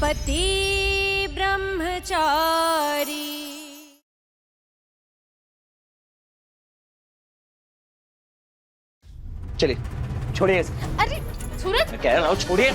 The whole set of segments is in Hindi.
पति ब्रह्मचारी। चलिए छोड़िए। अरे सूरज, मैं कह रहा हूँ छोड़िए।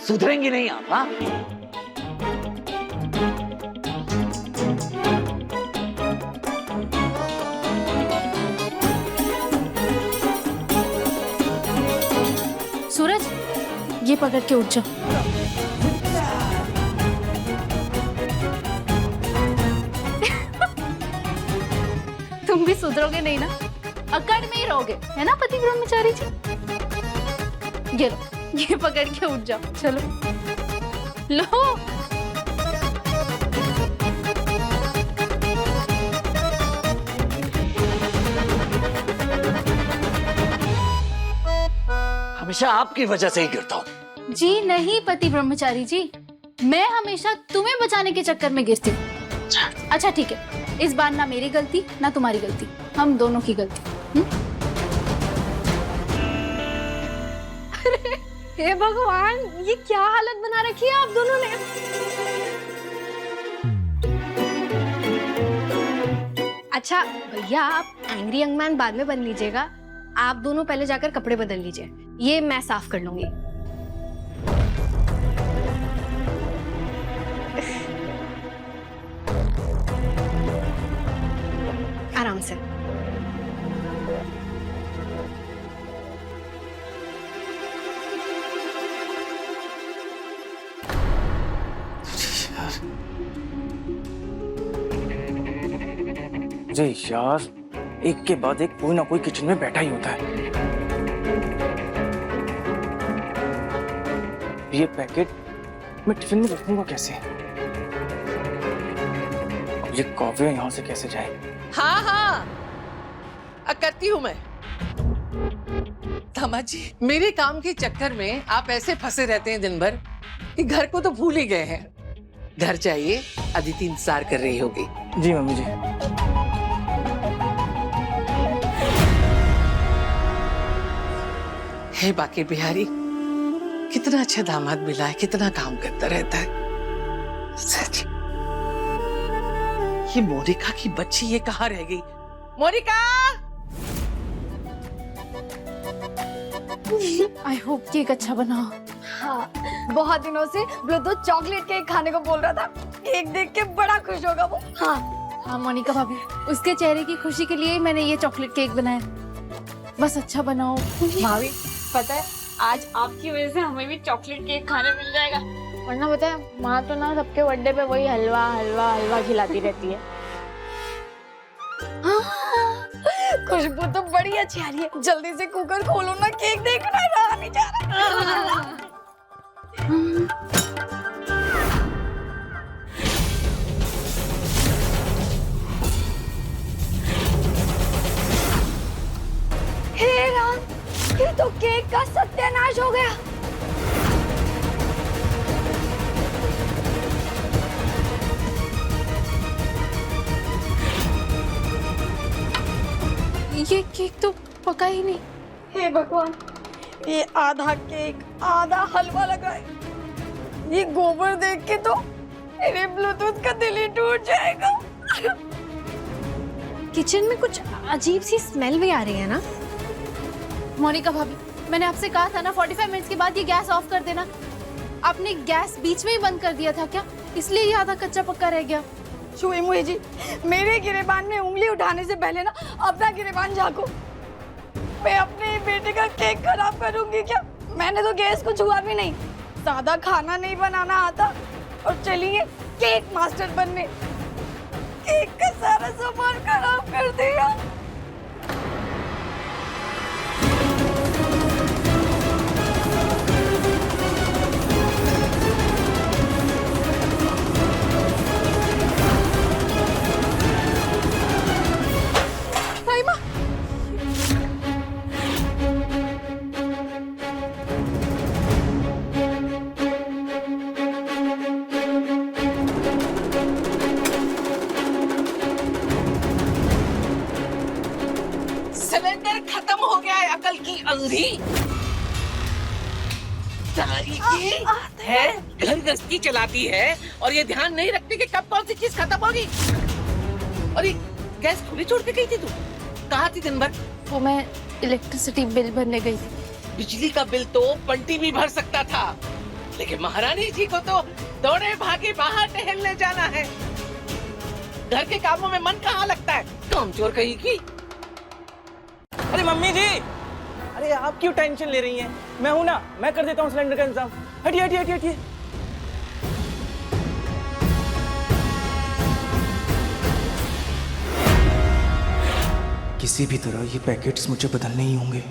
सुधरेंगी नहीं आप? हाँ, सूरज ये पकड़ के उठ जाओ। तुम भी सुधरोगे नहीं ना, अकड़ में ही रहोगे, है ना पति ब्रह्मचारी जी? ये लो, ये पकड़ के उठ जाओ, चलो लो। हमेशा आपकी वजह से ही गिरता हूँ। जी नहीं पति ब्रह्मचारी जी, मैं हमेशा तुम्हें बचाने के चक्कर में गिरती हूँ। अच्छा ठीक है, इस बार ना मेरी गलती ना तुम्हारी गलती, हम दोनों की गलती। हे भगवान, ये क्या हालत बना रखी है आप दोनों ने। अच्छा भैया, आप एंग्री यंग मैन बाद में बन लीजिएगा, आप दोनों पहले जाकर कपड़े बदल लीजिए, ये मैं साफ कर लूंगी। आराम से। मुझे यार एक के बाद एक कोई ना कोई किचन में बैठा ही होता है। ये पैकेट मैं टिफिन में रखूंगा कैसे? अब ये कॉफी यहाँ से कैसे जाए? हाँ हाँ, करती हूँ मैं। दामाद जी, मेरे काम के चक्कर में आप ऐसे फंसे रहते हैं दिन भर कि घर को तो भूल ही गए हैं। घर जाइए, अदिति इंतजार कर रही होगी। जी मम्मी जी। हे बाकी बिहारी, कितना अच्छा दामाद मिला है, कितना काम करता रहता है। सच, ये मोनिका की बच्ची ये कहाँ रह गई? मोनिका! आई होप केक अच्छा बना। हाँ, बहुत दिनों से ब्लूटूथ चॉकलेट केक खाने को बोल रहा था, केक देख के बड़ा खुश होगा वो। हाँ हाँ मोनिका भाभी, उसके चेहरे की खुशी के लिए मैंने ये चॉकलेट केक बनाया। बस अच्छा बनाओ भाभी, पता है आज आपकी वजह से हमें भी चॉकलेट केक खाने मिल जाएगा, वरना पता है माँ तो ना सबके बर्थडे पे वही हलवा हलवा हलवा खिलाती रहती है। खुशबू तो बड़ी अच्छी आ रही है, जल्दी से कुकर खोलो ना, केक देखना रहा नहीं जा रहा। हे राम, ये तो केक का सत्यानाश हो गया। ये केक तो पका ही नहीं। हे भगवान, ये आधा केक आधा हलवा लगा है। ये गोबर देख के तो मेरे ब्लूटूथ का दिल ही टूट जाएगा। किचन में कुछ अजीब सी स्मेल भी आ रही है ना। मोनिका भाभी, मैंने आपसे कहा था ना 45 मिनट्स के बाद ये गैस ऑफ कर देना। आपने गैस बीच में ही बंद कर दिया था क्या? इसलिए ये आधा कच्चा पक्का रह गया। छुई मुई जी, मेरे गिरेबान में उंगली उठाने से पहले ना अपना गिरेबान झाँको। मैं अपने बेटे का केक खराब करूंगी क्या? मैंने तो गैस को छुआ भी नहीं, सादा खाना नहीं बनाना आता और चलिए केक मास्टर बनने। केक का सारा सामान खराब कर दिया। सारी की है घर गृहस्थी चलाती है और ये ध्यान नहीं रखती कि कब कौन सी चीज खत्म होगी। और ये गैस खुली छोड़ के गई थी तू? कहाँ थी दिन भर? वो मैं इलेक्ट्रिसिटी बिल भरने गई थी। बिजली का बिल तो बंटी भी भर सकता था, लेकिन महारानी जी को तो दौड़े भागे बाहर टहलने जाना है। घर के कामों में मन कहाँ लगता है? कामचोर कहीं की। अरे मम्मी जी, अरे आप क्यों टेंशन ले रही हैं? मैं हूं ना, मैं कर देता हूँ सिलेंडर का इंतजाम। हटिए हटिए हटिए हटिए। किसी भी तरह ये पैकेट्स मुझे बदलने ही होंगे।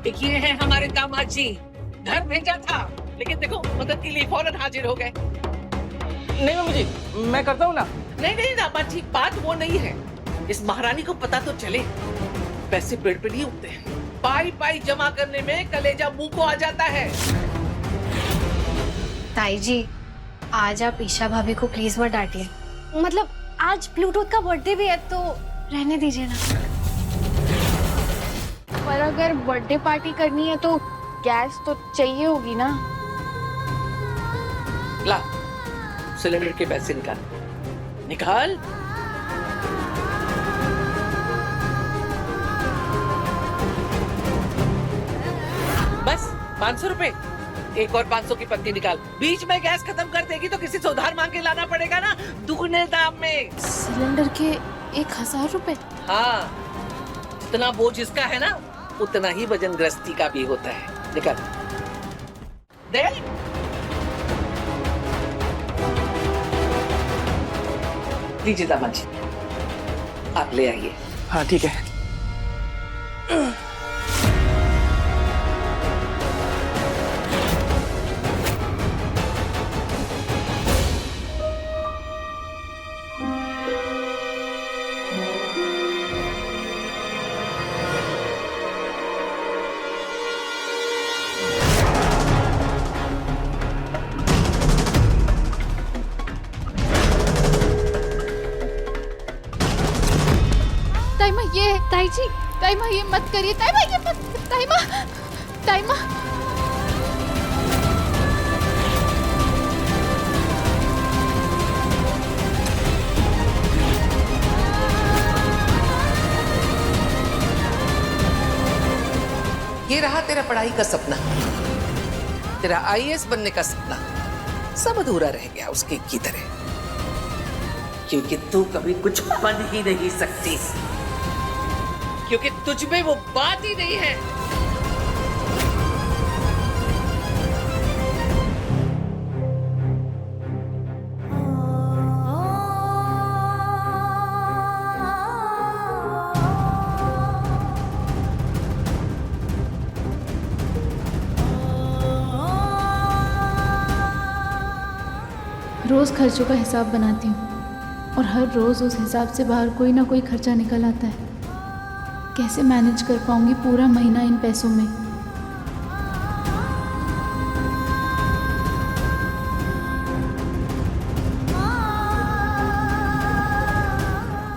एक ये है हमारे दामाद जी, घर भेजा था लेकिन देखो मदद के लिए फौरन हाजिर हो गए। नहीं मम्मी जी, मैं करता हूँ ना। नहीं नहीं दामाद जी, बात वो नहीं है। इस महारानी को पता तो चले, पैसे पेड़ पे नहीं उगते हैं। पाई पाई जमा करने में कलेजा मुंह को आ जाता है। ताई जी, आज आप ईशा भाभी को प्लीज मत डांटिए। मतलब आज ब्लूटूथ का बर्थडे भी है तो रहने दीजिए ना। पर अगर बर्थडे पार्टी करनी है तो गैस तो चाहिए होगी ना। ला सिलेंडर के पैसे निकाल निकाल। बस 500 रुपए। एक और 500 की पत्ती निकाल। बीच में गैस खत्म कर देगी तो किसी से उधार मांग के लाना पड़ेगा ना, दुगने दाम में। सिलेंडर के 1000 रुपए? हाँ, जितना बोझ इसका है ना उतना ही वजन गृहस्थी का भी होता है। निकाल दे। लीजिए दामाद जी, आप ले आइए। हाँ ठीक है। ताइमा ये ताई जी, ताइमा ये मत करिए, ताइमा ये मत, ताइमा ताइमा। ये रहा तेरा पढ़ाई का सपना, तेरा आईएएस बनने का सपना, सब अधूरा रह गया उसके की तरह, क्योंकि तू कभी कुछ बन ही नहीं सकती, क्योंकि तुझ में वो बात ही नहीं है। रोज खर्चों का हिसाब बनाती हूँ और हर रोज उस हिसाब से बाहर कोई ना कोई खर्चा निकल आता है। कैसे मैनेज कर पाऊंगी पूरा महीना इन पैसों में?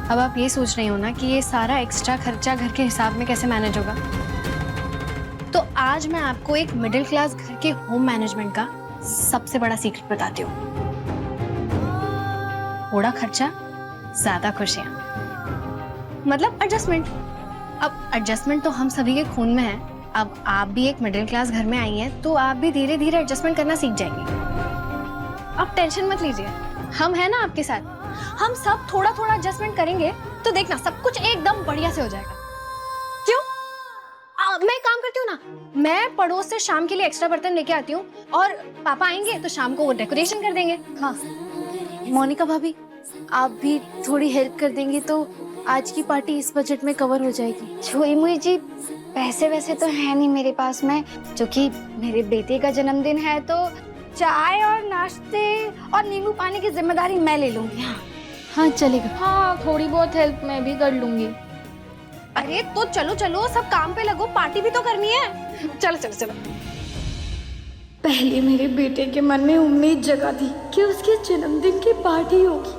अब आप ये सोच रही हो ना कि ये सारा एक्स्ट्रा खर्चा घर के हिसाब में कैसे मैनेज होगा, तो आज मैं आपको एक मिडिल क्लास घर के होम मैनेजमेंट का सबसे बड़ा सीक्रेट बताती हूँ। थोड़ा खर्चा, ज्यादा खुशियां, मतलब एडजस्टमेंट। अब एडजस्टमेंट तो हम सभी के खून में है। अब आप भी एक मिडिल क्लास घर में आई हैं तो आप भी धीरे धीरे एडजस्टमेंट करना सीख जाएंगे। आप टेंशन मत लीजिए, हम हैं ना आपके साथ। हम सब थोड़ा थोड़ा एडजस्टमेंट करेंगे तो देखना सब कुछ एकदम बढ़िया से हो जाएगा। क्यों? मैं एक काम करती हूँ ना, मैं पड़ोस से शाम के लिए एक्स्ट्रा बर्तन लेके आती हूँ और पापा आएंगे तो शाम को वो डेकोरेशन कर देंगे। हाँ मोनिका भाभी, आप भी थोड़ी हेल्प कर देंगी तो आज की पार्टी इस बजट में कवर हो जाएगी। छुई मुई जी, पैसे वैसे तो है नहीं मेरे पास में, जो कि मेरे बेटे का जन्मदिन है तो चाय और नाश्ते और नींबू पानी की जिम्मेदारी मैं ले लूंगी। हाँ चलेगा। हाँ थोड़ी बहुत हेल्प मैं भी कर लूंगी। अरे तो चलो चलो, सब काम पे लगो, पार्टी भी तो करनी है। चलो चलो चलो। पहले मेरे बेटे के मन में उम्मीद जगा दी कि उसके जन्मदिन की पार्टी होगी,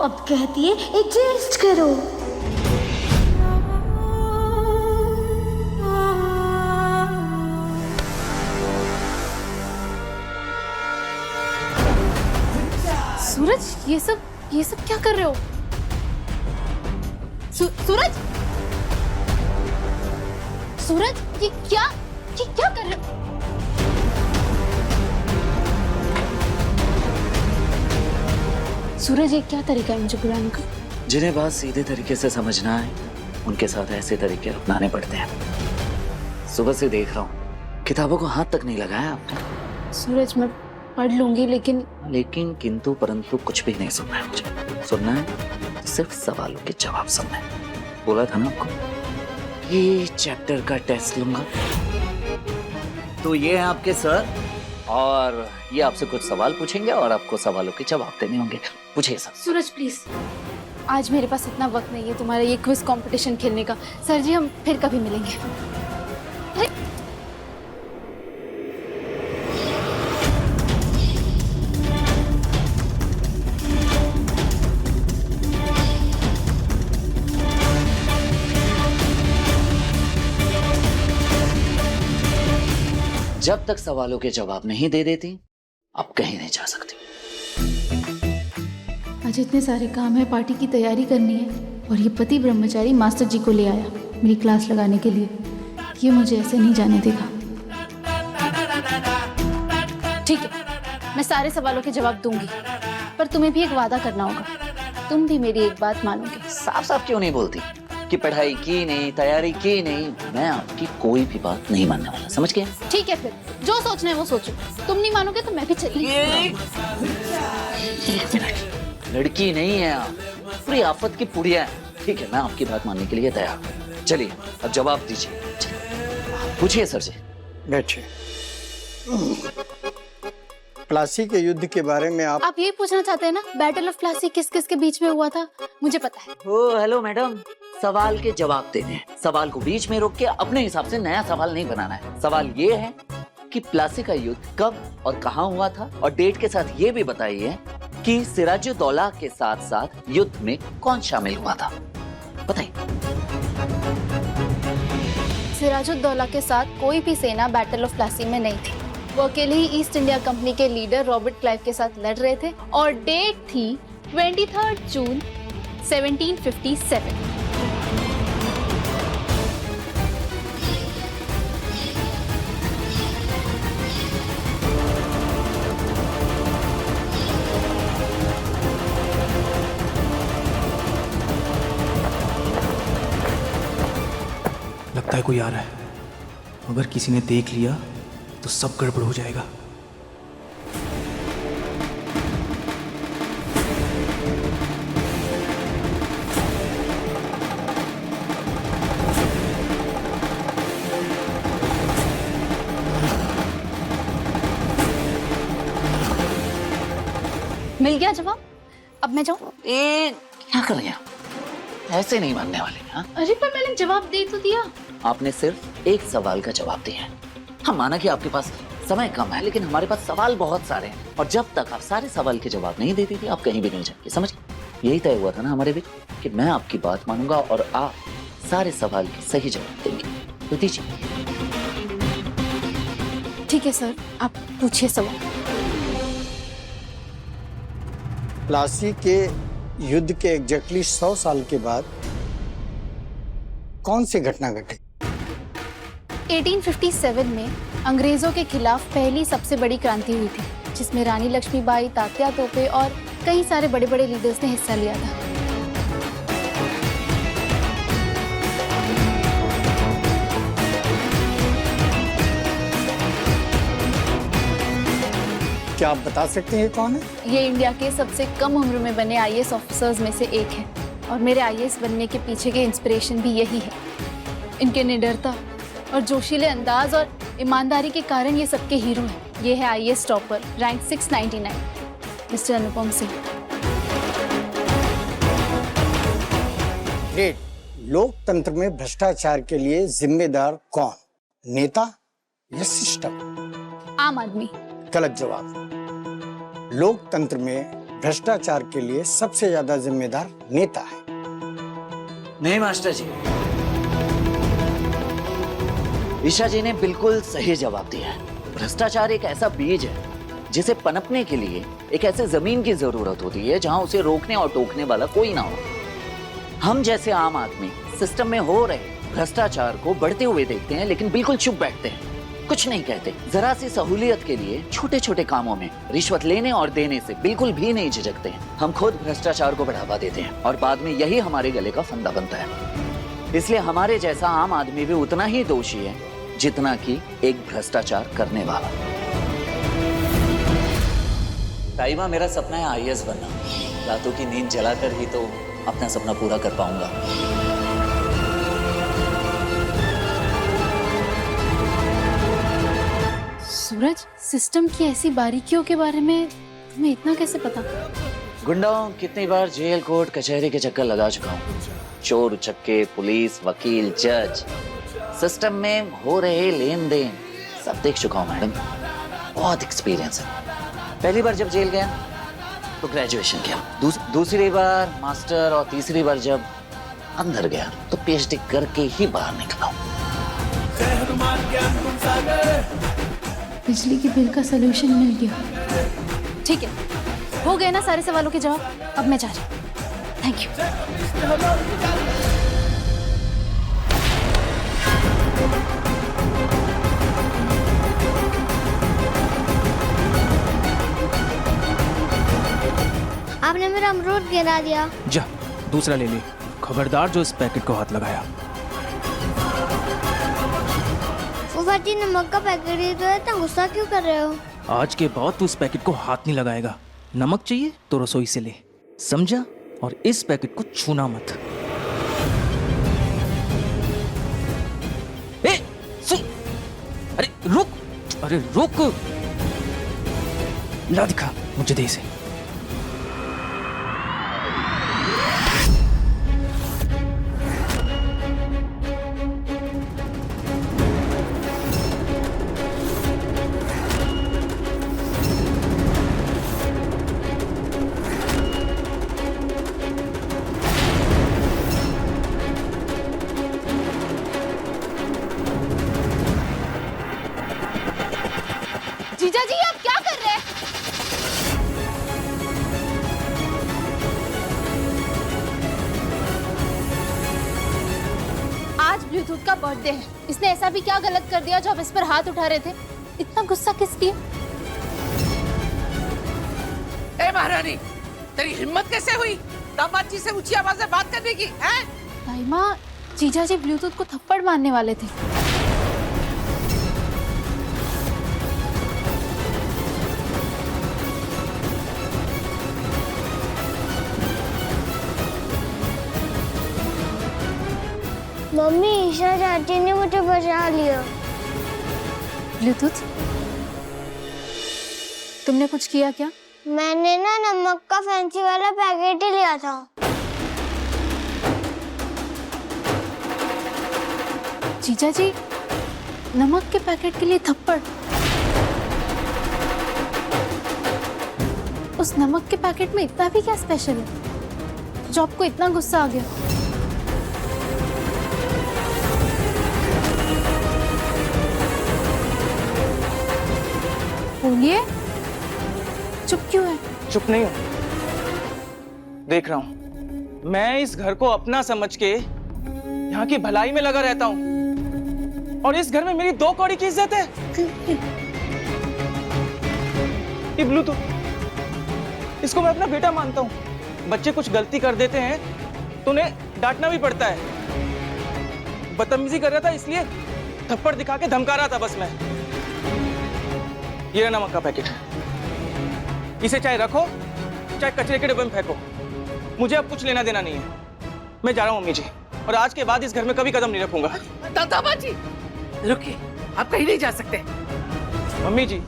अब कहती है एडजस्ट करो। सूरज, ये सब क्या कर रहे हो? सूरज, सूरज, ये क्या कर रहे हो? सूरज, ये क्या तरीका है मुझे बुलाने का? जिन्हें बात सीधे तरीके से समझना है उनके साथ ऐसे तरीके अपनाने पड़ते हैं। सुबह से देख रहा हूँ किताबों को हाथ तक नहीं लगाया आपने। सूरज, मैं पढ़ लूंगी, लेकिन किंतु परंतु कुछ भी नहीं सुनना है मुझे। सुनना है तो सिर्फ सवालों के जवाब सुनना है। बोला था ना आपको ये चैप्टर का टेस्ट लूंगा। तो ये है आपके सर और ये आपसे कुछ सवाल पूछेंगे और आपको सवालों के जवाब देने होंगे। पूछिए सर। सूरज प्लीज, आज मेरे पास इतना वक्त नहीं है तुम्हारा ये क्विज कंपटीशन खेलने का। सर जी, हम फिर कभी मिलेंगे। जब तक सवालों के जवाब नहीं दे देती आप कहीं नहीं जा सकती। आज इतने सारे काम है, पार्टी की तैयारी करनी है और ये पति ब्रह्मचारी मास्टर जी को ले आया मेरी क्लास लगाने के लिए। ये मुझे ऐसे नहीं जाने देगा। ठीक है, मैं सारे सवालों के जवाब दूंगी, पर तुम्हें भी एक वादा करना होगा। तुम भी मेरी एक बात मानोगे। साफ साफ क्यों नहीं बोलती कि पढ़ाई की नहीं, तैयारी की नहीं? मैं आपकी कोई भी बात नहीं मानने वाला, समझ गए? ठीक है, फिर जो सोचना है वो सोचो। तुम नहीं मानोगे तो मैं भी चली। एक मिनट, लड़की नहीं है आप, पूरी आफत की पुड़िया है। ठीक है, मैं आपकी बात मानने के लिए तैयार हूँ। चलिए अब जवाब दीजिए। पूछिए सर जी। बैठिए। प्लासी के युद्ध के बारे में आप ये पूछना चाहते हैं ना, बैटल ऑफ प्लासी किस किस के बीच में हुआ था? मुझे पता है। ओ हेलो मैडम, सवाल के जवाब देने हैं। सवाल को बीच में रोक के अपने हिसाब से नया सवाल नहीं बनाना है। सवाल ये है कि प्लासी का युद्ध कब और कहाँ हुआ था, और डेट के साथ ये भी बताइए कि सिराजुद्दौला के साथ साथ युद्ध में कौन शामिल हुआ था। बताइए। सिराजुद्दौला के साथ कोई भी सेना बैटल ऑफ प्लासी में नहीं थी। वो अकेले ही ईस्ट इंडिया कंपनी के लीडर रॉबर्ट क्लाइव के साथ लड़ रहे थे और डेट थी 23 जून 1757। लगता है कोई आ रहा है। अगर किसी ने देख लिया तो सब गड़बड़ हो जाएगा। मिल गया जवाब? अब मैं जाऊं? क्या कर रहे हैं? ऐसे नहीं मानने वाले। हाँ, अरे पर मैंने जवाब दे तो दिया। आपने सिर्फ एक सवाल का जवाब दिया है। हम माना कि आपके पास समय कम है, लेकिन हमारे पास सवाल बहुत सारे हैं और जब तक आप सारे सवाल के जवाब नहीं देती थी आप कहीं भी नहीं जाएंगे। समझ? यही तय हुआ था ना हमारे बीच कि मैं आपकी बात मानूंगा और आप सारे सवाल के सही जवाब देंगे। तो दीजिए। ठीक है सर, आप पूछिए सवाल। प्लासी के युद्ध के एग्जैक्टली 100 साल के बाद कौन सी घटना घटी? 1857 में अंग्रेजों के खिलाफ पहली सबसे बड़ी क्रांति हुई थी, जिसमें रानी लक्ष्मीबाई, तात्या तोपे और कई सारे बड़े बड़े लीडर्स ने हिस्सा लिया था। क्या आप बता सकते हैं कौन है? ये इंडिया के सबसे कम उम्र में बने आईएएस ऑफिसर्स में से एक है और मेरे आईएएस बनने के पीछे के इंस्पिरेशन भी यही है। इनके निडरता और जोशीले अंदाज और ईमानदारी के कारण ये सबके हीरो हैं। ये है IAS topper, rank 699, mister Anupam Singh. Great. लोकतंत्र में भ्रष्टाचार के लिए जिम्मेदार कौन? नेता या सिस्टम? आम आदमी। गलत जवाब। लोकतंत्र में भ्रष्टाचार के लिए सबसे ज्यादा जिम्मेदार नेता है। नहीं मास्टर जी, ईशा जी ने बिल्कुल सही जवाब दिया है। भ्रष्टाचार एक ऐसा बीज है जिसे पनपने के लिए एक ऐसे जमीन की जरूरत होती है जहां उसे रोकने और टोकने वाला कोई ना हो। हम जैसे आम आदमी सिस्टम में हो रहे भ्रष्टाचार को बढ़ते हुए देखते हैं, लेकिन बिल्कुल चुप बैठते हैं, कुछ नहीं कहते। जरा सी सहूलियत के लिए छोटे छोटे कामों में रिश्वत लेने और देने से बिल्कुल भी नहीं झिझकते हैं। हम खुद भ्रष्टाचार को बढ़ावा देते हैं और बाद में यही हमारे गले का फंदा बनता है। इसलिए हमारे जैसा आम आदमी भी उतना ही दोषी है जितना कि एक भ्रष्टाचार करने वाला। ताइमा, मेरा सपना है आईएएस बनना। रातों की नींद जलाकर ही तो अपना सपना पूरा कर पाऊंगा। सूरज, सिस्टम की ऐसी बारीकियों के बारे में तुम्हें इतना कैसे पता? गुंडाओं कितनी बार जेल कोर्ट कचहरी के चक्कर लगा चुका हूँ। चोर उचक्के, पुलिस, वकील, जज, सिस्टम में हो रहे लेन देन सब देख चुका हूँ मैडम। बहुत एक्सपीरियंस है। पहली बार जब जेल गया तो ग्रेजुएशन किया, दूसरी बार मास्टर और तीसरी बार जब अंदर गया तो पीएचडी करके ही बाहर निकला। बिजली की बिल का सलूशन मिल गया। ठीक है, हो गए ना सारे सवालों के जवाब। अब मैं जा रही हूँ। Thank you. आपने मेरा अमरूद गिरा दिया। जा दूसरा ले ले। खबरदार जो इस पैकेट को हाथ लगाया। फूफा जी, नमक का पैकेट ही तो है, इतना गुस्सा क्यों कर रहे हो? आज के बाद तू इस पैकेट को हाथ नहीं लगाएगा। नमक चाहिए तो रसोई से ले, समझा? और इस पैकेट को छूना मत। ए, अरे रुक, अरे रुक। ला दिखा मुझे दे इसे। जीजा जी, आप क्या कर रहे हैं? आज ब्लूटूथ का बर्थडे है। इसने ऐसा भी क्या गलत कर दिया जो आप इस पर हाथ उठा रहे थे? इतना गुस्सा किस लिए? ए महारानी, तेरी हिम्मत कैसे हुई दामाद जी से ऊंची आवाज में बात करने की? हैं? ताइमा, जीजा जी ब्लूटूथ को थप्पड़ मारने वाले थे। मम्मी, ईशा चाची ने मुझे बचा लिया। ब्लूटूथ, तुमने कुछ किया क्या? मैंने ना नमक का फैंसी वाला पैकेट ही लिया था। जीजा जी, नमक के पैकेट के लिए थप्पड़? उस नमक के पैकेट में इतना भी क्या स्पेशल है जो आपको इतना गुस्सा आ गया? बोलिए, चुप क्यों है? चुप नहीं हूं, देख रहा हूं। मैं इस घर को अपना समझ के यहाँ की भलाई में लगा रहता हूँ और इस घर में मेरी 2 कौड़ी की इज्जत है। ये ब्लूटूथ, इसको मैं अपना बेटा मानता हूँ। बच्चे कुछ गलती कर देते हैं तो उन्हें डांटना भी पड़ता है। बदतमीजी कर रहा था इसलिए थप्पड़ दिखा के धमका रहा था बस मैं। ये नमक का पैकेट है, इसे चाहे रखो चाहे कचरे के डिब्बे में फेंको, मुझे अब कुछ लेना देना नहीं है। मैं जा रहा हूँ मम्मी जी, और आज के बाद इस घर में कभी कदम नहीं रखूंगा। दादाबा जी रुकिए, आप कहीं नहीं जा सकते। मम्मी जी,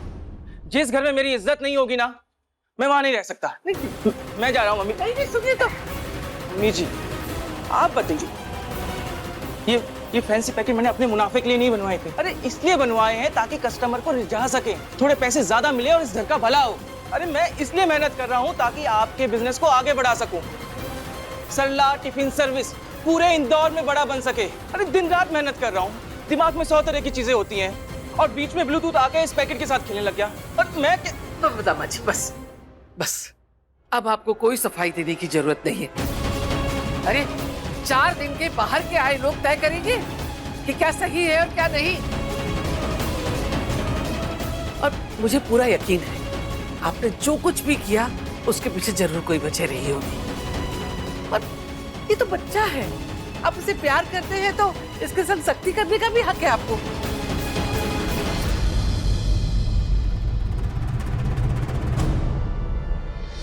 जिस घर में मेरी इज्जत नहीं होगी ना, मैं वहां नहीं रह सकता। मैं जा रहा हूँ मम्मी। नहीं सुनिए तो। मम्मी जी आप बताइए, ये फैंसी पैकेट मैंने अपने मुनाफे के लिए नहीं बनवाए थे। अरे इसलिए बनवाए हैं ताकि कस्टमर को रिझा सके, थोड़े पैसे ज्यादा मिले और इस घर का भला हो। अरे मैं इसलिए मेहनत कर रहा हूँ ताकि आपके बिजनेस को आगे बढ़ा सकूं। सरला टिफिन सर्विस पूरे इंदौर में बड़ा बन सके। अरे दिन रात मेहनत कर रहा हूँ, दिमाग में 100 तरह की चीजें होती हैं और बीच में ब्लूटूथ आके इस पैकेट के साथ खेलने लग गया। और दामाद जी बस बस, अब आपको कोई सफाई देने की जरूरत नहीं है। अरे 4 दिन के बाहर के आए लोग तय करेंगे कि क्या सही है और क्या नहीं। और मुझे पूरा यकीन है आपने जो कुछ भी किया उसके पीछे जरूर कोई वजह रही होगी। और ये तो बच्चा है, आप उसे प्यार करते हैं तो इसके संग सख्ती करने का भी हक है आपको।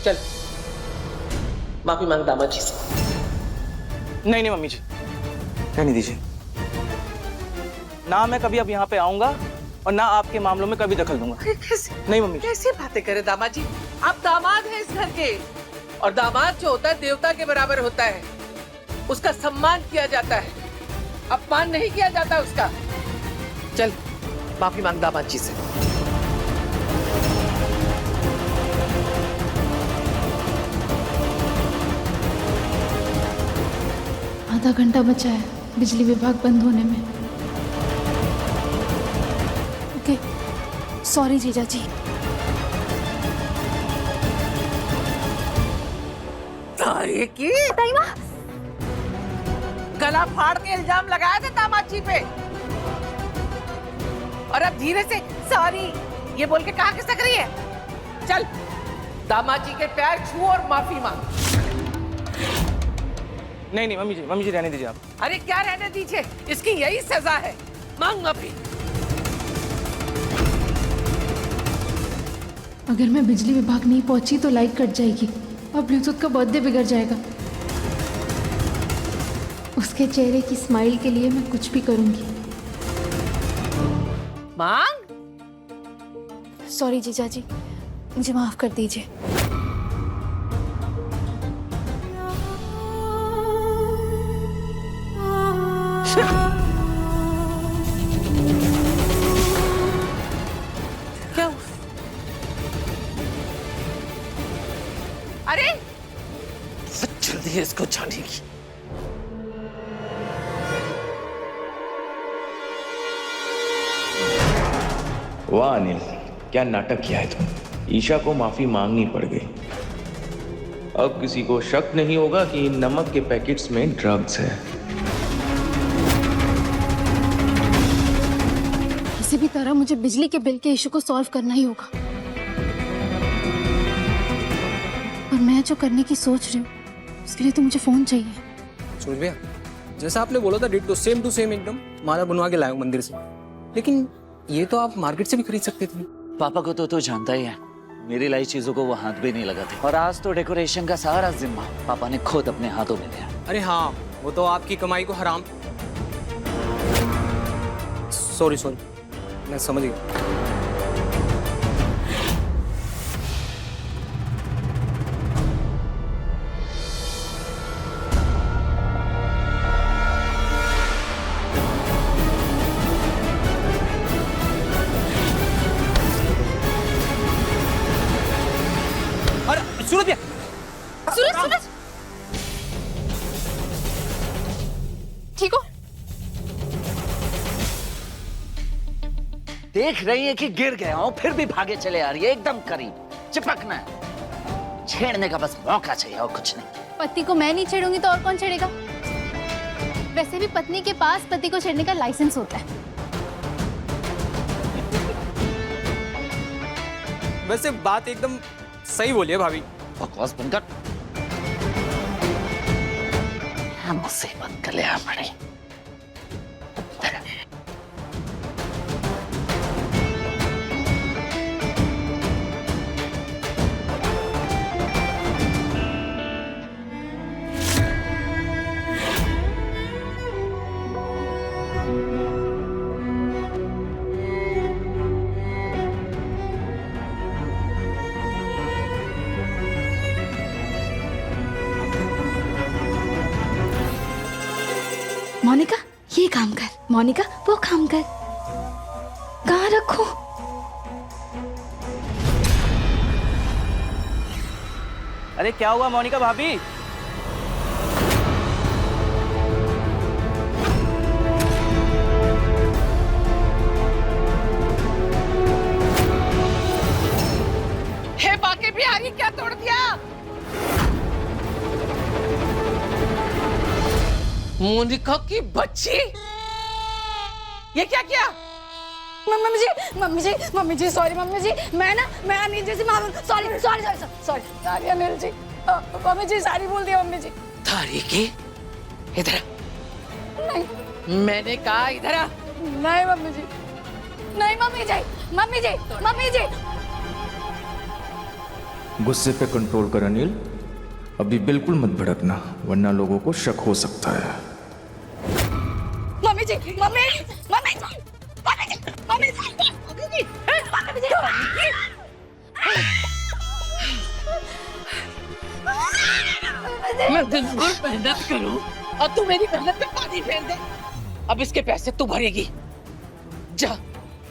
चल माफी मांग दामाद जी से। नहीं नहीं मम्मी जी, रहने दीजिए। ना मैं कभी अब यहाँ पे आऊंगा और ना आपके मामलों में कभी दखल दूंगा। कैसे नहीं मम्मी जी। कैसे बातें करे दामाद जी, आप दामाद हैं इस घर के, और दामाद जो होता है देवता के बराबर होता है। उसका सम्मान किया जाता है, अपमान नहीं किया जाता उसका। चल माफी मांग दामाद जी से। आधा घंटा बचा है बिजली विभाग बंद होने में। ओके, सॉरी जीजा जी। तारे की गला फाड़ के इल्जाम लगाया था दामाद जी पे, और अब धीरे से सॉरी ये बोल के कहा किसक रही है। चल दामाद जी के पैर छू और माफी मांग। नहीं नहीं मम्मी जी रहने दीजिए आप। अरे क्या रहने दीजिए, इसकी यही सजा है, मांग माफी। अगर मैं बिजली विभाग नहीं पहुंची तो लाइट कट जाएगी और ब्लूटूथ का बर्थडे बिगड़ जाएगा। उसके चेहरे की स्माइल के लिए मैं कुछ भी करूंगी। मांग। सॉरी जीजा जी, मुझे माफ कर दीजिए। क्या? अरे जल्दी है इसको जाने की। वाह अनिल, क्या नाटक किया है तुम। ईशा को माफी मांगनी पड़ गई। अब किसी को शक नहीं होगा कि इन नमक के पैकेट्स में ड्रग्स है। किसी भी तरह मुझे बिजली के बिल के इशू को सॉल्व करना ही होगा। और मैं जो करने की सोच रही हूँ उसके लिए तो मुझे फोन चाहिए। सूरज भैया, जैसा आपने बोला था डिट्टो सेम टू सेम एकदम माला बनवा के लाया हूं मंदिर से। लेकिन ये तो आप मार्केट से भी खरीद सकते थे। पापा को तो जानता ही है, मेरी लाई चीजों को वो हाथ भी नहीं लगाते। और आज तो डेकोरेशन का सारा जिम्मा पापा ने खुद अपने हाथों में लिया। अरे हाँ, वो तो आपकी कमाई को हराम। सॉरी मैं समझ गया। सूरज भैया, सूरज ठीक हो? देख रही है कि गिर गया हूं फिर भी भागे चले आ रही है, एकदम करीब चिपकना है। छेड़ने का बस मौका चाहिए और कुछ नहीं। पति को मैं नहीं छेड़ूंगी तो और कौन छेड़ेगा? वैसे भी पत्नी के पास पति को छेड़ने का लाइसेंस होता है। वैसे बात एकदम सही बोली है भाभी। बकवास बनकर मुसीबत कर लिया पड़ी। मोनिका ये काम कर, मोनिका वो काम कर। कहाँ रखूं? अरे क्या हुआ मोनिका भाभी? बिहारी क्या तोड़ दिया? मोनिका की बच्ची, ये क्या किया? मम्मी जी सॉरी मम्मी जी, मैं अनिल जी से सॉरी अनिल जी, मम्मी जी सॉरी बोल दिया मम्मी जी। थारी की इधर नहीं मैंने कहा इधर आ। नहीं मम्मी जी, नहीं मम्मी जी। गुस्से पे कंट्रोल कर अनिल, अभी बिल्कुल मत भड़कना वरना लोगों को शक हो सकता है। मम्मी जी। मैं दिन भर मेहनत करूं और तू मेरी मेहनत पे पानी फेर दे। अब इसके पैसे तू भरेगी। जा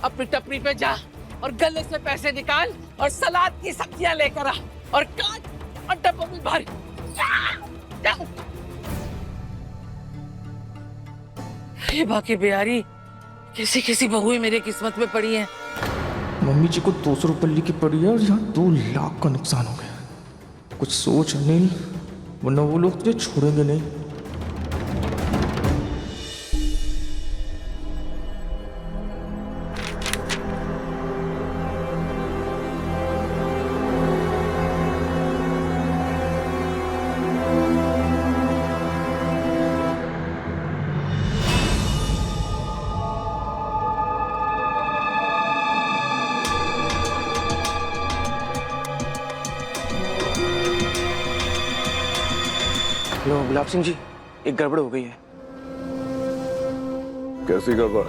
अपनी टपरी पे जा और गले से पैसे निकाल और सलाद की सब्जियां लेकर आ और काट और डब्बों में भर। जा। ये बाकी बिहारी किसी बहुएं मेरे किस्मत में पड़ी हैं। मम्मी जी को 200 रुपये की पड़ी है और यहाँ 2 लाख का नुकसान हो गया। कुछ सोच अनिल, वरना वो लोग तुझे छोड़ेंगे नहीं। लो गुलाब सिंह जी, एक गड़बड़ हो गई है। कैसी गड़बड़?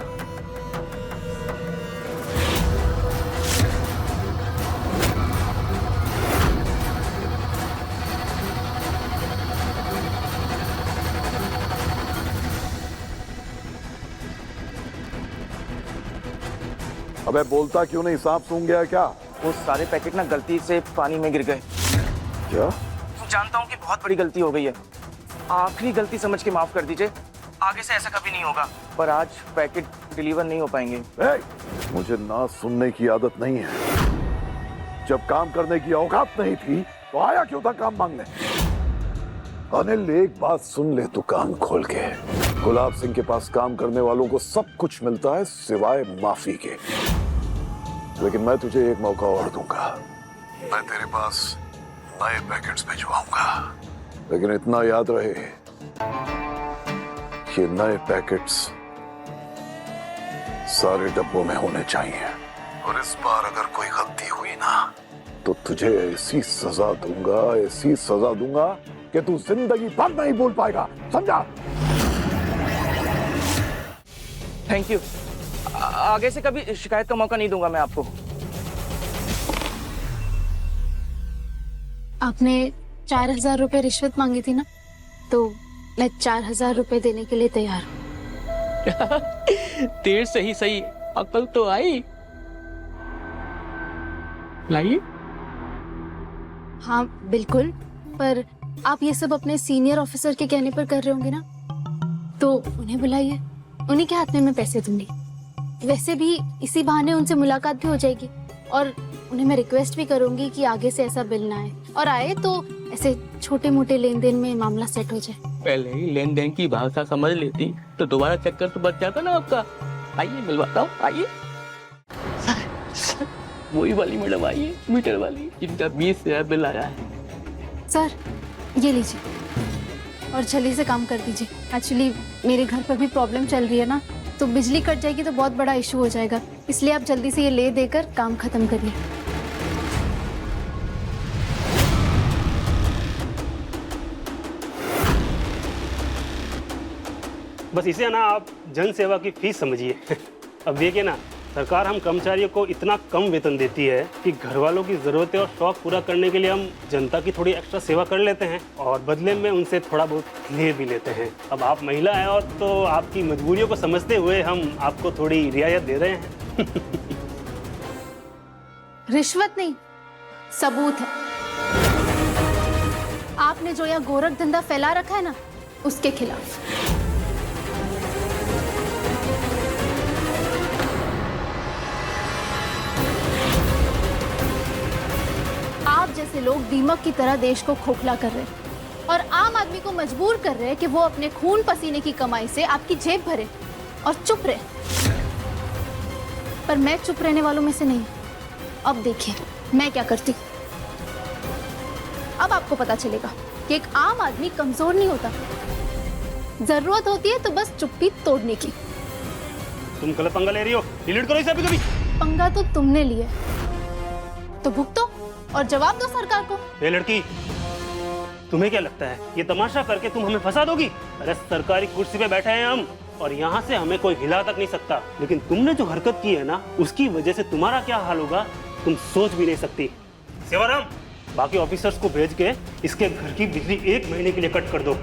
अबे बोलता क्यों नहीं? सांप सूंघ गया क्या? वो सारे पैकेट ना गलती से पानी में गिर गए। क्या? जानता हूँ कि बहुत बड़ी गलती हो गई है, आखिरी गलती समझ के माफ कर दीजिए। आगे से ऐसा कभी नहीं होगा। पर आज पैकेट डिलीवर नहीं हो पाएंगे। मुझे ना सुनने की आदत नहीं है। जब काम करने की औकात नहीं थी तो आया क्यों था काम मांगने? अनिल एक बात सुन ले तू कान खोल के, गुलाब सिंह के पास काम करने वालों को सब कुछ मिलता है सिवाय माफी के। लेकिन मैं तुझे एक मौका और दूंगा। मैं तेरे पास नए पैकेट्स भिजवाऊंगा, लेकिन इतना याद रहे कि नए पैकेट्स सारे डब्बों में होने चाहिए। और इस बार अगर कोई गलती हुई ना तो तुझे ऐसी सजा दूंगा कि तू जिंदगी भर नहीं भूल पाएगा, समझा? Thank you. आगे से कभी शिकायत का मौका नहीं दूंगा मैं आपको। आपने 4000 रुपए रिश्वत मांगी थी ना, तो मैं 4000 रुपए देने के लिए तैयार हूँ। देर से ही सही, अकल तो आई। लाइए। हाँ बिल्कुल, पर आप ये सब अपने सीनियर ऑफिसर के कहने पर कर रहे होंगे ना, तो उन्हें बुलाइए, उन्हीं के हाथ में मैं पैसे दूंगी। वैसे भी इसी बहाने उनसे मुलाकात भी हो जाएगी और उन्हें मैं रिक्वेस्ट भी करूंगी कि आगे से ऐसा बिल ना आए, और आए तो ऐसे छोटे मोटे लेन देन में मामला सेट हो जाए। पहले ही लेन देन की भाषा समझ लेती तो दोबारा चक्कर तो बच जाता ना आपका। आइए मिलवाता हूँ, आइए। वही वाली मैडम आइए, मीटर वाली, जिनका 20,000 बिल आया है। सर ये लीजिए और जल्दी से काम कर दीजिए। एक्चुअली मेरे घर पर भी प्रॉब्लम चल रही है ना, तो बिजली कट जाएगी तो बहुत बड़ा इशू हो जाएगा, इसलिए आप जल्दी से ये ले देकर काम खत्म करिए। बस इसे ना आप जन सेवा की फीस समझिए। अब देखिए ना, सरकार हम कर्मचारियों को इतना कम वेतन देती है कि घर वालों की ज़रूरतें और शौक पूरा करने के लिए हम जनता की थोड़ी एक्स्ट्रा सेवा कर लेते हैं और बदले में उनसे थोड़ा बहुत ले भी लेते हैं। अब आप महिला हैं और तो आपकी मजबूरियों को समझते हुए हम आपको थोड़ी रियायत दे रहे हैं। रिश्वत नहीं, सबूत है। आपने जो यह गोरख धंधा फैला रखा है ना, उसके खिलाफ। आप जैसे लोग दीमक की तरह देश को खोखला कर रहे हैं और आम आदमी को मजबूर कर रहे हैं कि वो अपने खून पसीने की कमाई से आपकी जेब भरे और चुप रहे। पर मैं चुप रहने वालों में से नहीं। अब देखिए मैं क्या करती। अब आपको पता चलेगा कि एक आम आदमी कमजोर नहीं होता, जरूरत होती है तो बस चुप्पी तोड़ने की। तुम गलत पंगा ले रही हो, डिलीट करो इसे अभी कभी। पंगा तो तुमने लिया, तो भुगतो और जवाब दो सरकार को। ये लड़की, तुम्हें क्या लगता है ये तमाशा करके तुम हमें फंसा दोगी? अरे सरकारी कुर्सी पे बैठे हैं हम और यहाँ से हमें कोई हिला तक नहीं सकता। लेकिन तुमने जो हरकत की है ना, उसकी वजह से तुम्हारा क्या हाल होगा तुम सोच भी नहीं सकती। सेवाराम, बाकी ऑफिसर्स को भेज के इसके घर की बिजली 1 महीने के लिए कट कर दो।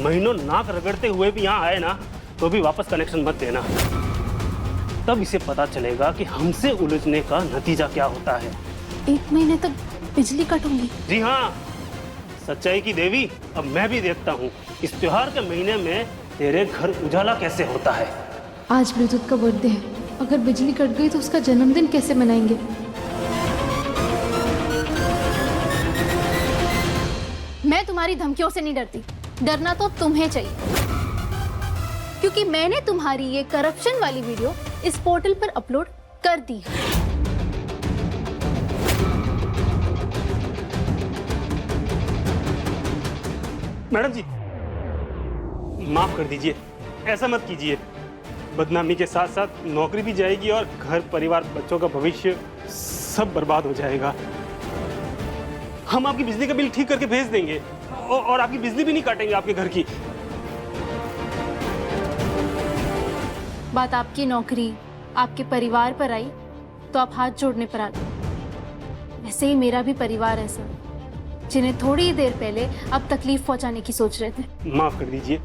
महीनों नाक रगड़ते हुए भी यहाँ आए ना, तो भी वापस कनेक्शन मत देना। तब इसे पता चलेगा कि हमसे उलझने का नतीजा क्या होता है। 1 महीने तक बिजली कट होगी? जी हाँ, सच्चाई की देवी, अब मैं भी देखता हूँ इस त्योहार के महीने में तेरे घर उजाला कैसे होता है। आज ब्लूटूथ का बर्थडे है, अगर बिजली कट गई तो उसका जन्मदिन कैसे मनाएंगे? मैं तुम्हारी धमकियों से नहीं डरती, डरना तो तुम्हें चाहिए, क्योंकि मैंने तुम्हारी ये करप्शन वाली वीडियो इस पोर्टल पर अपलोड कर दी है। मैडम जी, माफ कर दीजिए, ऐसा मत कीजिए। बदनामी के साथ साथ नौकरी भी जाएगी और घर परिवार बच्चों का भविष्य सब बर्बाद हो जाएगा। हम आपकी बिजली का बिल ठीक करके भेज देंगे और आपकी बिजली भी नहीं काटेंगे आपके घर की। बात आपकी नौकरी, आपके परिवार पर आई तो आप हाथ जोड़ने पर आ गए। वैसे ही मेरा भी परिवार है सर, जिन्हें थोड़ी देर पहले अब तकलीफ पहुंचाने की सोच रहे थे। माफ कर दीजिए,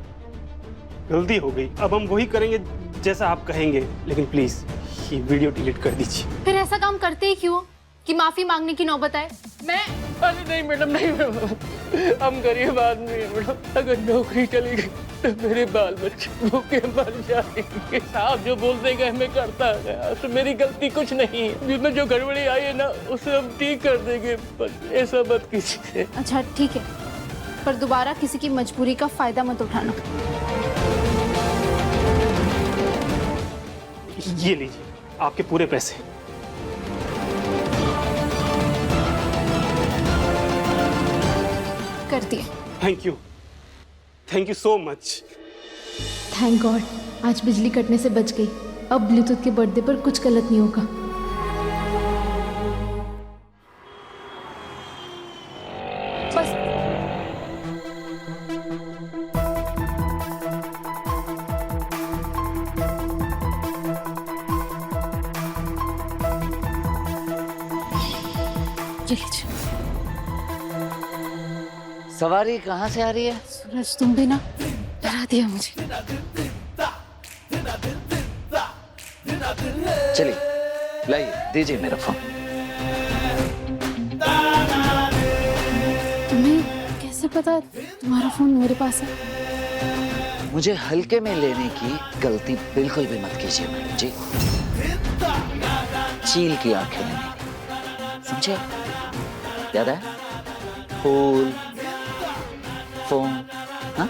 गलती हो गई। अब हम वही करेंगे जैसा आप कहेंगे, लेकिन प्लीज ये वीडियो डिलीट कर दीजिए। फिर ऐसा काम करते ही क्यों कि माफी मांगने की नौबत आए? अरे नहीं मैडम, नहीं मैडम, हम गरीब आदमी हैं मैडम। अगर नौकरी चली गई तो मेरे बाल बच्चे भूखे मर जाएंगे। आप जो बोल देंगे मैं करता गया, तो मेरी गलती कुछ नहीं है। जिसमें जो गड़बड़ी आई है ना, उसे हम ठीक कर देंगे, पर ऐसा मत कीजिए। अच्छा ठीक है, पर दोबारा किसी की मजबूरी का फायदा मत उठाना। ये लीजिए आपके पूरे पैसे। कर दिए। Thank you so much. Thank God, आज बिजली कटने से बच गई। अब ब्लूटूथ के बर्थडे पर कुछ गलत नहीं होगा। बस ये लीजिए। सवारी कहाँ से आ रही है? सूरज, तुम भी ना डरा दिया मुझे। चलिए लाइए, दीजिए मेरा फोन। तुम्हें कैसे पता तुम्हारा फोन मेरे पास है? मुझे हल्के में लेने की गलती बिल्कुल भी मत कीजिए मैडम जी। चील की आंखें लेने की, समझे? याद है? फूल, फोन, हाँ?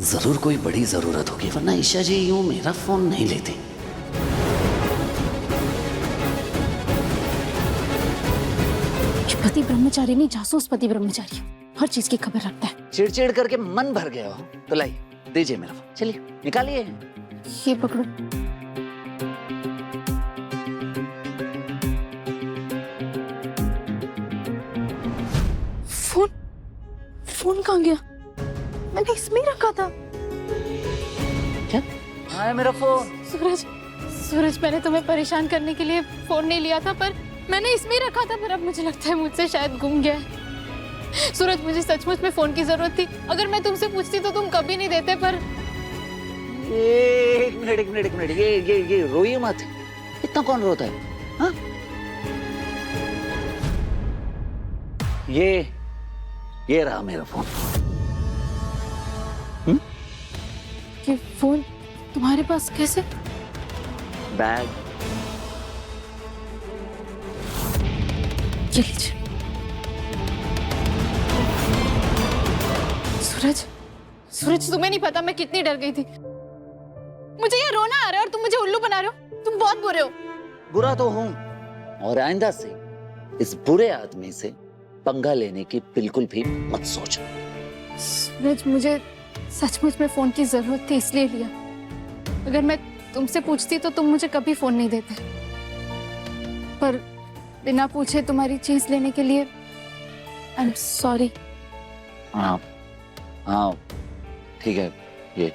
जरूर कोई बड़ी जरूरत होगी, वरना ईशा जी यूं मेरा फोन नहीं लेती। पति ब्रह्मचारी नहीं, जासूस पति ब्रह्मचारी, हर चीज की खबर रखता है। चिड़चिड़ करके मन भर गया हो तो लाइए, दीजिए मेरा फोन। चलिए निकालिए। ये पकड़ो। फोन कहाँ गया? मैंने इसमें ही रखा था। क्या? हाँ है मेरा फोन। सूरज, मैंने तुम्हें परेशान करने के लिए फोन नहीं लिया था, पर मैंने इसमें ही रखा था। पर अब मुझे लगता है मुझसे शायद गुम गया है। सूरज, मुझे सचमुच में फोन की जरूरत थी। अगर मैं तुमसे पूछती तो तुम कभी नहीं देते। पर एक मिनट, ये रोइए मत। इतना कौन रोता है? हाँ? ये रहा मेरा फोन। ये फोन तुम्हारे पास कैसे? बैग ये लीजिए। सूरज, सूरज तुम्हें नहीं पता मैं कितनी डर गई थी। मुझे ये रोना आ रहा है और तुम मुझे उल्लू बना रहे हो। तुम बहुत बुरे हो। बुरा तो हूं, और आइंदा से इस बुरे आदमी से पंगा लेने की बिल्कुल भी मत सोचना। सूरज, मुझे सचमुच में फोन की जरूरत थी इसलिए लिया। अगर मैं तुमसे पूछती तो तुम मुझे कभी फोन नहीं देते, पर बिना पूछे तुम्हारी चीज लेने के लिए आई एम सॉरी। हाँ हाँ ठीक है। ये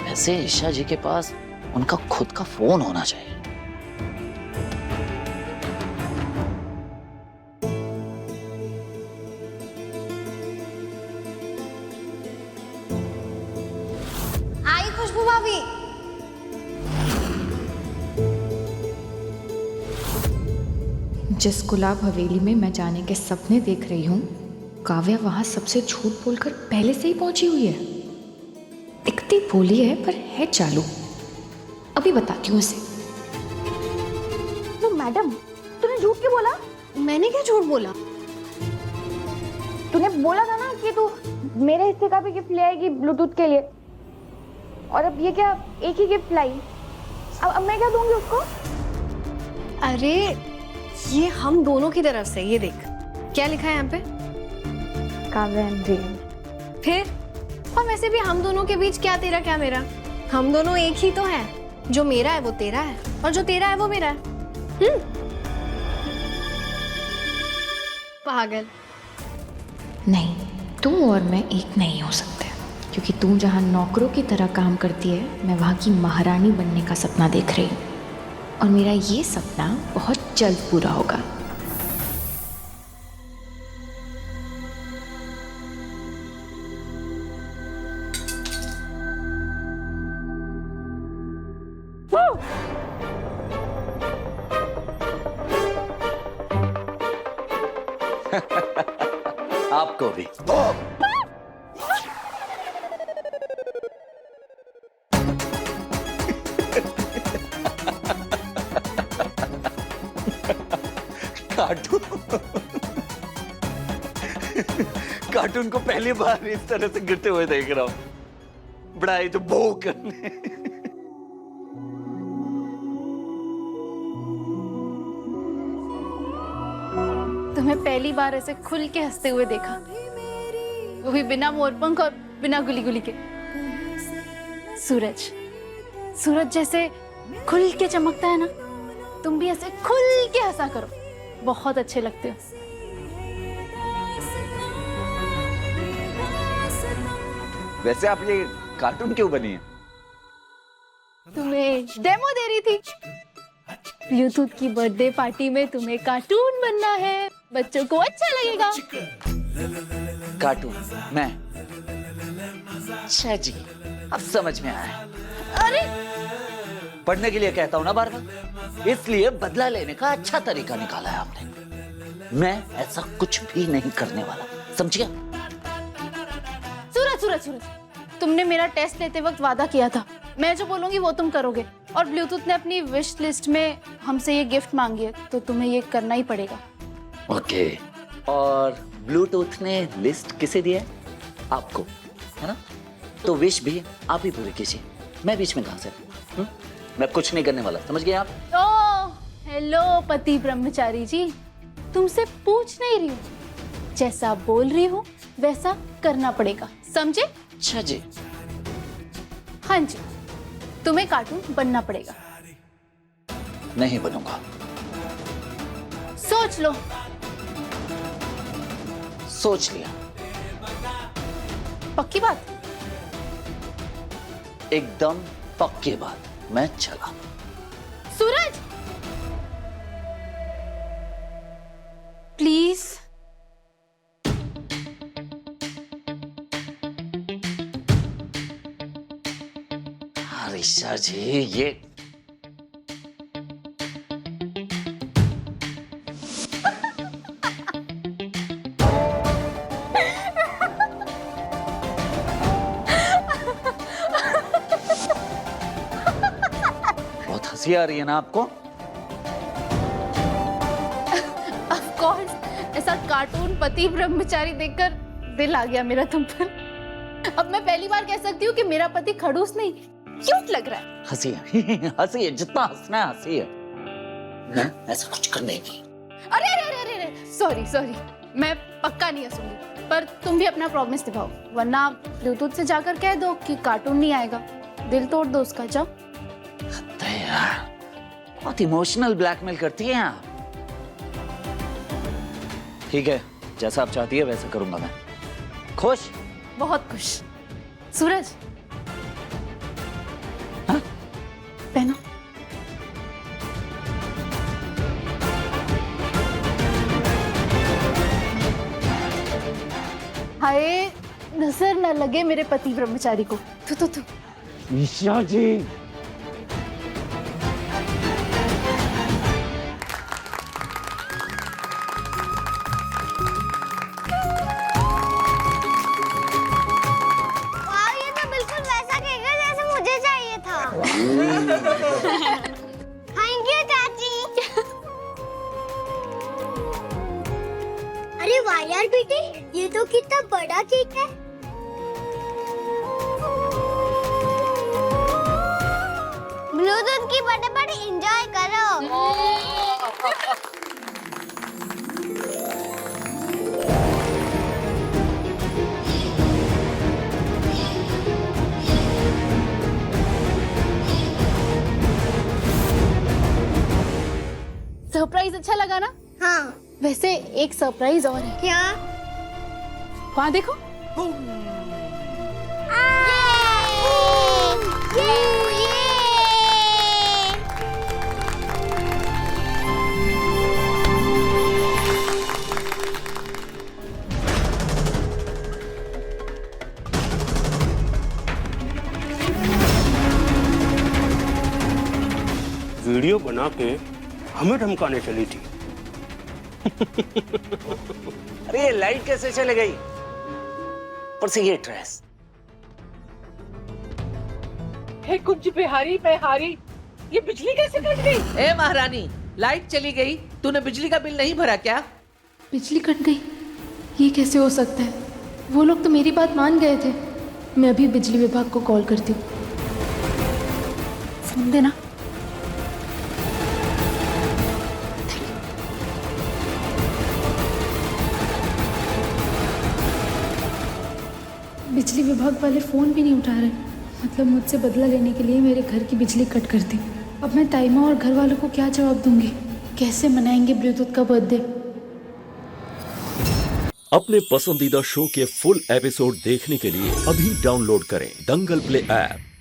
वैसे ईशा जी के पास उनका खुद का फोन होना चाहिए। आई खुशबू भाभी। जिस गुलाब हवेली में मैं जाने के सपने देख रही हूँ, काव्या वहाँ सबसे झूठ बोलकर पहले से ही पहुंची हुई है। दिखती भोली है पर है चालू। अभी बताती हूँ इसे। तो मैडम, तूने झूठ क्यों बोला? मैंने क्या झूठ बोला? तूने बोला था ना कि तू मेरे हिस्से का भी गिफ्ट ले आएगी ब्लूटूथ के लिए, और अब ये क्या एक ही गिफ्ट लाई? अब मैं क्या दूंगी उसको? अरे ये हम दोनों की तरफ से, ये देख क्या लिखा है यहाँ पे। Kavya and dream. फिर और वैसे भी हम दोनों के बीच क्या तेरा क्या मेरा, हम दोनों एक ही तो है। जो मेरा है वो तेरा है और जो तेरा है वो मेरा है। पागल। नहीं, तू और मैं एक नहीं हो सकते, क्योंकि तू जहाँ नौकरों की तरह काम करती है, मैं वहाँ की महारानी बनने का सपना देख रही हूँ। और मेरा ये सपना बहुत जल्द पूरा होगा। आपको भी। कार्टून को पहली बार इस तरह से गिरते हुए देख रहा हूं। बड़ाई तो बो करने। तुम्हें पहली बार ऐसे खुल के हंसते हुए देखा, वो भी बिना मोरपंख और बिना गुली गुली के। सूरज, सूरज जैसे खुल के चमकता है ना, तुम भी ऐसे खुल के हंसा करो, बहुत अच्छे लगते हो। वैसे आप ये कार्टून क्यों बनी है? तुम्हें डेमो दे रही थी। ब्लूटूथ की बर्थडे पार्टी में तुम्हें कार्टून बनना है, बच्चों को अच्छा लगेगा। कार्टून मैं? अच्छा जी, अब समझ में आया। अरे पढ़ने के लिए कहता हूं ना बार बार, इसलिए बदला लेने का अच्छा तरीका निकाला है आपने। मैं ऐसा कुछ भी नहीं करने वाला, समझिए? सूरज, सूरज, सूरज, तुमने मेरा टेस्ट लेते वक्त वादा किया था, मैं जो बोलूंगी वो तुम करोगे। और ब्लूटूथ ने अपनी विश लिस्ट में हमसे ये गिफ्ट मांगी है, तो तुम्हें ये करना ही पड़ेगा। ओके। और ब्लूटूथ ने लिस्ट किसे दिया है? आपको, है ना? तो विश भी आप ही पूरी कीजिए, मैं बीच में कहां से? मैं कुछ नहीं करने वाला, समझ गए आप? ओ हेलो पति ब्रह्मचारी जी, तुमसे पूछ नहीं रही हूँ, जैसा बोल रही हूँ वैसा करना पड़ेगा, समझे? अच्छा जी। हाँ जी, तुम्हें कार्टून बनना पड़ेगा। नहीं बनूंगा। सोच लो। सोच लिया। पक्की बात? एकदम पक्की बात। मैं चला। सूरज, प्लीज। ऋषा जी, ये हंसी आ रही है ना आपको? ऑफ कोर्स, ऐसा कार्टून पति ब्रह्मचारी देखकर दिल आ गया मेरा तुम पर। अब मैं पहली बार कह सकती हूँ कि मेरा पति खड़ूस नहीं, क्यूट लग रहा है। हंसी है, हंसी है, जितना हंसना है हंसी है। मैं ऐसा कुछ करने की। अरे अरे अरे अरे, सॉरी सॉरी, मैं पक्का नहीं हंसूंगी, पर तुम भी अपना प्रॉमिस निभाओ, वरना ब्लूटूथ से जाकर कह दो कि कार्टून नहीं आएगा, दिल तोड़ दो उसका। जाओ। यार, बहुत इमोशनल ब्लैकमेल करती हैं आप। ठीक है, जैसा आप चाहती है वैसा करूंगा मैं। खुश? बहुत खुश। सूरज, हाँ? पहनो। हाय, नजर न लगे मेरे पति ब्रह्मचारी को। तू ईशा जी, वाह, ये तो बिल्कुल वैसा केक है जैसा मुझे चाहिए था। थैंक यू चाची। अरे वाह यार बेटी, ये तो कितना बड़ा केक है। ब्लूटूथ की बड़े एंजॉय करो। सरप्राइज अच्छा लगा ना? हाँ। वैसे एक सरप्राइज और है। क्या? वहाँ देखो। वीडियो बना के हमें धमकाने चली थी। अरे ये लाइट कैसे चले गई? पर से ये ड्रेस। हे कुछ बिहारी बिहारी, ये बिजली कैसे कट गई? ए महारानी, लाइट चली गई, तूने बिजली का बिल नहीं भरा क्या? बिजली कट गई? ये कैसे हो सकता है? वो लोग तो मेरी बात मान गए थे। मैं अभी बिजली विभाग को कॉल करती हूँ। फोन देना। बिजली विभाग वाले फ़ोन भी नहीं उठा रहे, मतलब मुझसे बदला लेने के लिए मेरे घर की बिजली कट कर दी। अब मैं ताइमा और घर वालों को क्या जवाब दूंगी? कैसे मनाएंगे ब्लूटूथ का बर्थडे? अपने पसंदीदा शो के फुल एपिसोड देखने के लिए अभी डाउनलोड करें दंगल प्ले ऐप।